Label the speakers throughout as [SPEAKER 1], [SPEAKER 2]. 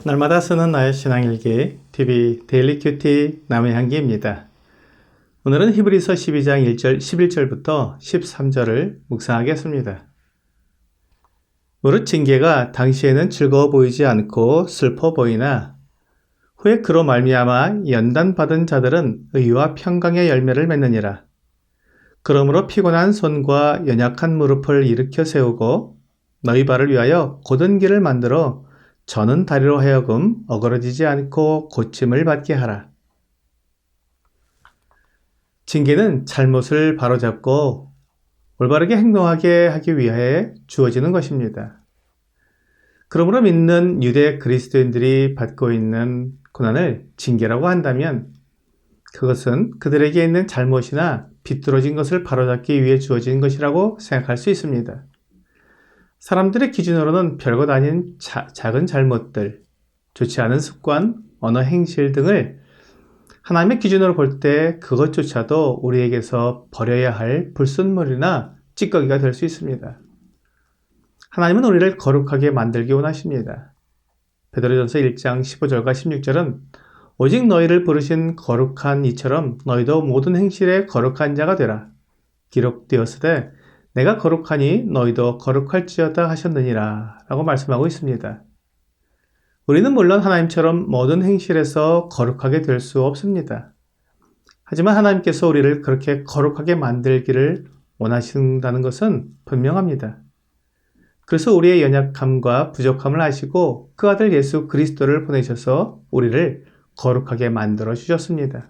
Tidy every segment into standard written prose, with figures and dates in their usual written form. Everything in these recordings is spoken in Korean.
[SPEAKER 1] 날마다 쓰는 나의 신앙일기 TV 데일리 큐티 남의 향기입니다. 오늘은 히브리서 12장 1절 11절부터 13절을 묵상하겠습니다. 무릇 징계가 당시에는 즐거워 보이지 않고 슬퍼 보이나 후에 그로 말미암아 연단받은 자들은 의와 평강의 열매를 맺느니라. 그러므로 피곤한 손과 연약한 무릎을 일으켜 세우고 너희 발을 위하여 곧은 길을 만들어 저는 다리로 하여금 어그러지지 않고 고침을 받게 하라. 징계는 잘못을 바로잡고 올바르게 행동하게 하기 위해 주어지는 것입니다. 그러므로 믿는 유대 그리스도인들이 받고 있는 고난을 징계라고 한다면 그것은 그들에게 있는 잘못이나 비뚤어진 것을 바로잡기 위해 주어진 것이라고 생각할 수 있습니다. 사람들의 기준으로는 별것 아닌 작은 잘못들, 좋지 않은 습관, 언어 행실 등을 하나님의 기준으로 볼 때 그것조차도 우리에게서 버려야 할 불순물이나 찌꺼기가 될 수 있습니다. 하나님은 우리를 거룩하게 만들기 원하십니다. 베드로전서 1장 15절과 16절은 오직 너희를 부르신 거룩한 이처럼 너희도 모든 행실에 거룩한 자가 되라. 기록되었으되 내가 거룩하니 너희도 거룩할지어다 하셨느니라 라고 말씀하고 있습니다. 우리는 물론 하나님처럼 모든 행실에서 거룩하게 될 수 없습니다. 하지만 하나님께서 우리를 그렇게 거룩하게 만들기를 원하신다는 것은 분명합니다. 그래서 우리의 연약함과 부족함을 아시고 그 아들 예수 그리스도를 보내셔서 우리를 거룩하게 만들어 주셨습니다.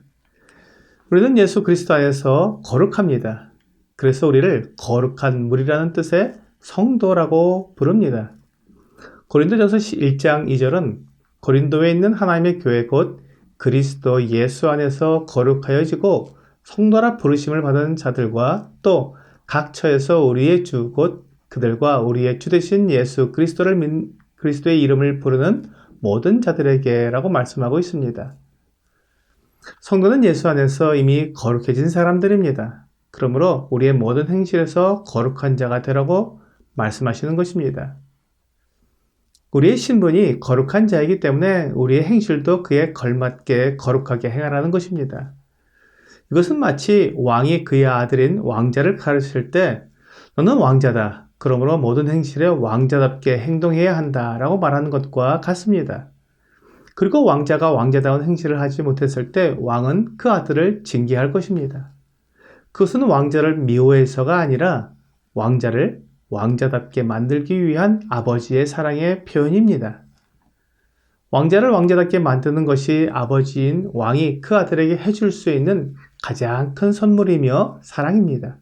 [SPEAKER 1] 우리는 예수 그리스도 안에서 거룩합니다. 그래서 우리를 거룩한 물이라는 뜻의 성도라고 부릅니다. 고린도전서 1장 2절은 고린도에 있는 하나님의 교회 곧 그리스도 예수 안에서 거룩하여지고 성도라 부르심을 받은 자들과 또 각 처에서 우리의 주 곧 그들과 우리의 주 되신 예수 그리스도의 이름을 부르는 모든 자들에게라고 말씀하고 있습니다. 성도는 예수 안에서 이미 거룩해진 사람들입니다. 그러므로 우리의 모든 행실에서 거룩한 자가 되라고 말씀하시는 것입니다. 우리의 신분이 거룩한 자이기 때문에 우리의 행실도 그에 걸맞게 거룩하게 행하라는 것입니다. 이것은 마치 왕이 그의 아들인 왕자를 가르칠 때 너는 왕자다. 그러므로 모든 행실에 왕자답게 행동해야 한다 라고 말하는 것과 같습니다. 그리고 왕자가 왕자다운 행실을 하지 못했을 때 왕은 그 아들을 징계할 것입니다. 그것은 왕자를 미워해서가 아니라 왕자를 왕자답게 만들기 위한 아버지의 사랑의 표현입니다. 왕자를 왕자답게 만드는 것이 아버지인 왕이 그 아들에게 해줄 수 있는 가장 큰 선물이며 사랑입니다.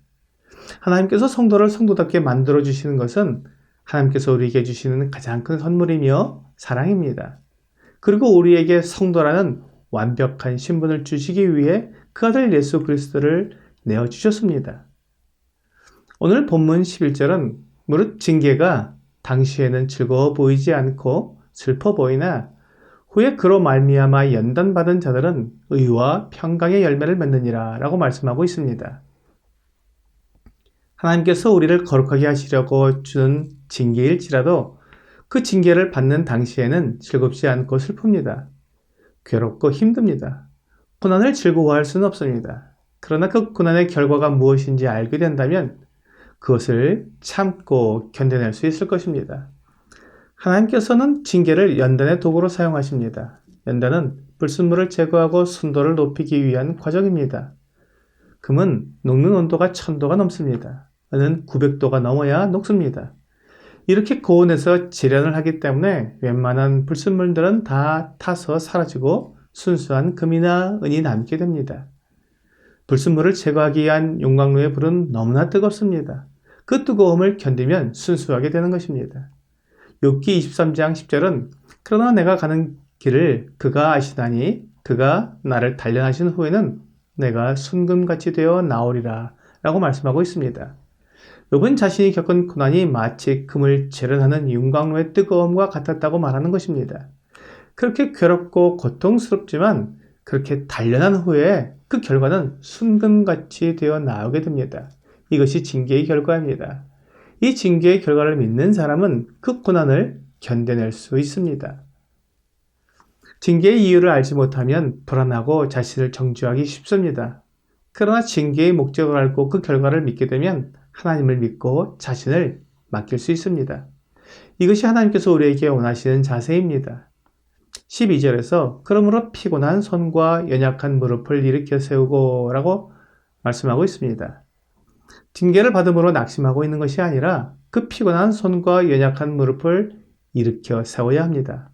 [SPEAKER 1] 하나님께서 성도를 성도답게 만들어 주시는 것은 하나님께서 우리에게 주시는 가장 큰 선물이며 사랑입니다. 그리고 우리에게 성도라는 완벽한 신분을 주시기 위해 그 아들 예수 그리스도를 내어주셨습니다. 오늘 본문 11절은 무릇 징계가 당시에는 즐거워 보이지 않고 슬퍼 보이나 후에 그로 말미암아 연단받은 자들은 의와 평강의 열매를 맺느니라 라고 말씀하고 있습니다. 하나님께서 우리를 거룩하게 하시려고 주는 징계일지라도 그 징계를 받는 당시에는 즐겁지 않고 슬픕니다. 괴롭고 힘듭니다. 고난을 즐거워할 수는 없습니다. 그러나 그 고난의 결과가 무엇인지 알게 된다면 그것을 참고 견뎌낼 수 있을 것입니다. 하나님께서는 징계를 연단의 도구로 사용하십니다. 연단은 불순물을 제거하고 순도를 높이기 위한 과정입니다. 금은 녹는 온도가 1000도가 넘습니다. 은은 900도가 넘어야 녹습니다. 이렇게 고온에서 재련을 하기 때문에 웬만한 불순물들은 다 타서 사라지고 순수한 금이나 은이 남게 됩니다. 불순물을 제거하기 위한 용광로의 불은 너무나 뜨겁습니다. 그 뜨거움을 견디면 순수하게 되는 것입니다. 욥기 23장 10절은 그러나 내가 가는 길을 그가 아시나니 그가 나를 단련하신 후에는 내가 순금같이 되어 나오리라 라고 말씀하고 있습니다. 욥은 자신이 겪은 고난이 마치 금을 재련하는 용광로의 뜨거움과 같았다고 말하는 것입니다. 그렇게 괴롭고 고통스럽지만 그렇게 단련한 후에 그 결과는 순금같이 되어 나오게 됩니다. 이것이 징계의 결과입니다. 이 징계의 결과를 믿는 사람은 그 고난을 견뎌낼 수 있습니다. 징계의 이유를 알지 못하면 불안하고 자신을 정죄하기 쉽습니다. 그러나 징계의 목적을 알고 그 결과를 믿게 되면 하나님을 믿고 자신을 맡길 수 있습니다. 이것이 하나님께서 우리에게 원하시는 자세입니다. 12절에서 그러므로 피곤한 손과 연약한 무릎을 일으켜 세우고 라고 말씀하고 있습니다. 징계를 받음으로 낙심하고 있는 것이 아니라 그 피곤한 손과 연약한 무릎을 일으켜 세워야 합니다.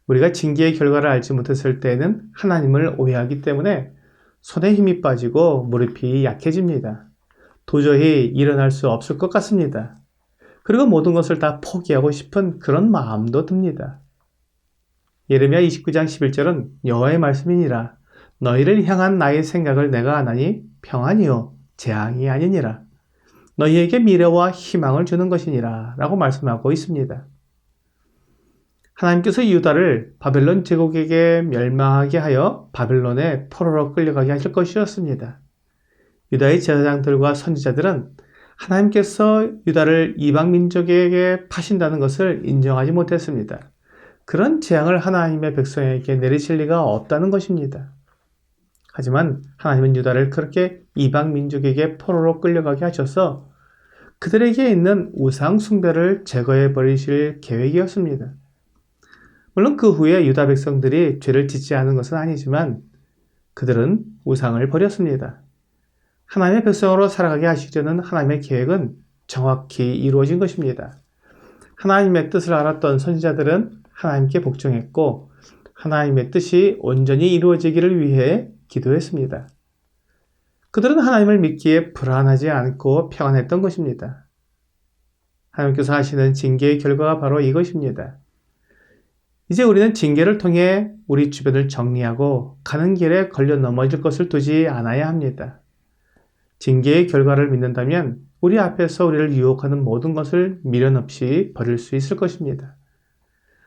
[SPEAKER 1] 우리가 징계의 결과를 알지 못했을 때에는 하나님을 오해하기 때문에 손에 힘이 빠지고 무릎이 약해집니다. 도저히 일어날 수 없을 것 같습니다. 그리고 모든 것을 다 포기하고 싶은 그런 마음도 듭니다. 예레미야 29장 11절은 여호와의 말씀이니라. 너희를 향한 나의 생각을 내가 아나니 평안이요 재앙이 아니니라. 너희에게 미래와 희망을 주는 것이니라 라고 말씀하고 있습니다. 하나님께서 유다를 바벨론 제국에게 멸망하게 하여 바벨론의 포로로 끌려가게 하실 것이었습니다. 유다의 제사장들과 선지자들은 하나님께서 유다를 이방 민족에게 파신다는 것을 인정하지 못했습니다. 그런 재앙을 하나님의 백성에게 내리실 리가 없다는 것입니다. 하지만 하나님은 유다를 그렇게 이방 민족에게 포로로 끌려가게 하셔서 그들에게 있는 우상 숭배를 제거해 버리실 계획이었습니다. 물론 그 후에 유다 백성들이 죄를 짓지 않은 것은 아니지만 그들은 우상을 버렸습니다. 하나님의 백성으로 살아가게 하시려는 하나님의 계획은 정확히 이루어진 것입니다. 하나님의 뜻을 알았던 선지자들은 하나님께 복종했고 하나님의 뜻이 온전히 이루어지기를 위해 기도했습니다. 그들은 하나님을 믿기에 불안하지 않고 평안했던 것입니다. 하나님께서 하시는 징계의 결과가 바로 이것입니다. 이제 우리는 징계를 통해 우리 주변을 정리하고 가는 길에 걸려 넘어질 것을 두지 않아야 합니다. 징계의 결과를 믿는다면 우리 앞에서 우리를 유혹하는 모든 것을 미련 없이 버릴 수 있을 것입니다.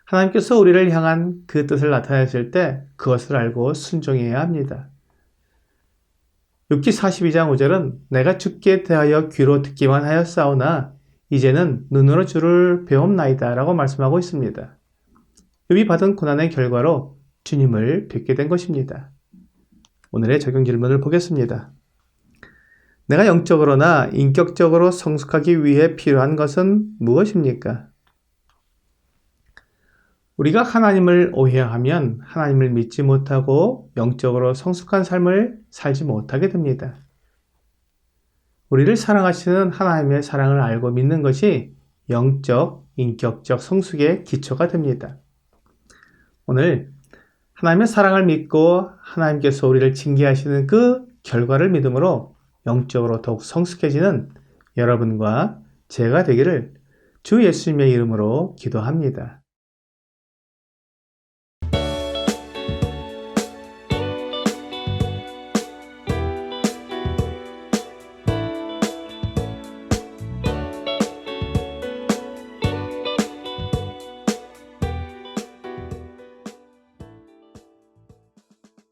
[SPEAKER 1] 하나님께서 우리를 향한 그 뜻을 나타내실 때 그것을 알고 순종해야 합니다. 욥기 42장 5절은 내가 주께 대하여 귀로 듣기만 하였사오나 이제는 눈으로 주를 배움나이다 라고 말씀하고 있습니다. 욥이 받은 고난의 결과로 주님을 뵙게 된 것입니다. 오늘의 적용 질문을 보겠습니다. 내가 영적으로나 인격적으로 성숙하기 위해 필요한 것은 무엇입니까? 우리가 하나님을 오해하면 하나님을 믿지 못하고 영적으로 성숙한 삶을 살지 못하게 됩니다. 우리를 사랑하시는 하나님의 사랑을 알고 믿는 것이 영적, 인격적 성숙의 기초가 됩니다. 오늘 하나님의 사랑을 믿고 하나님께서 우리를 징계하시는 그 결과를 믿음으로 영적으로 더욱 성숙해지는 여러분과 제가 되기를 주 예수님의 이름으로 기도합니다.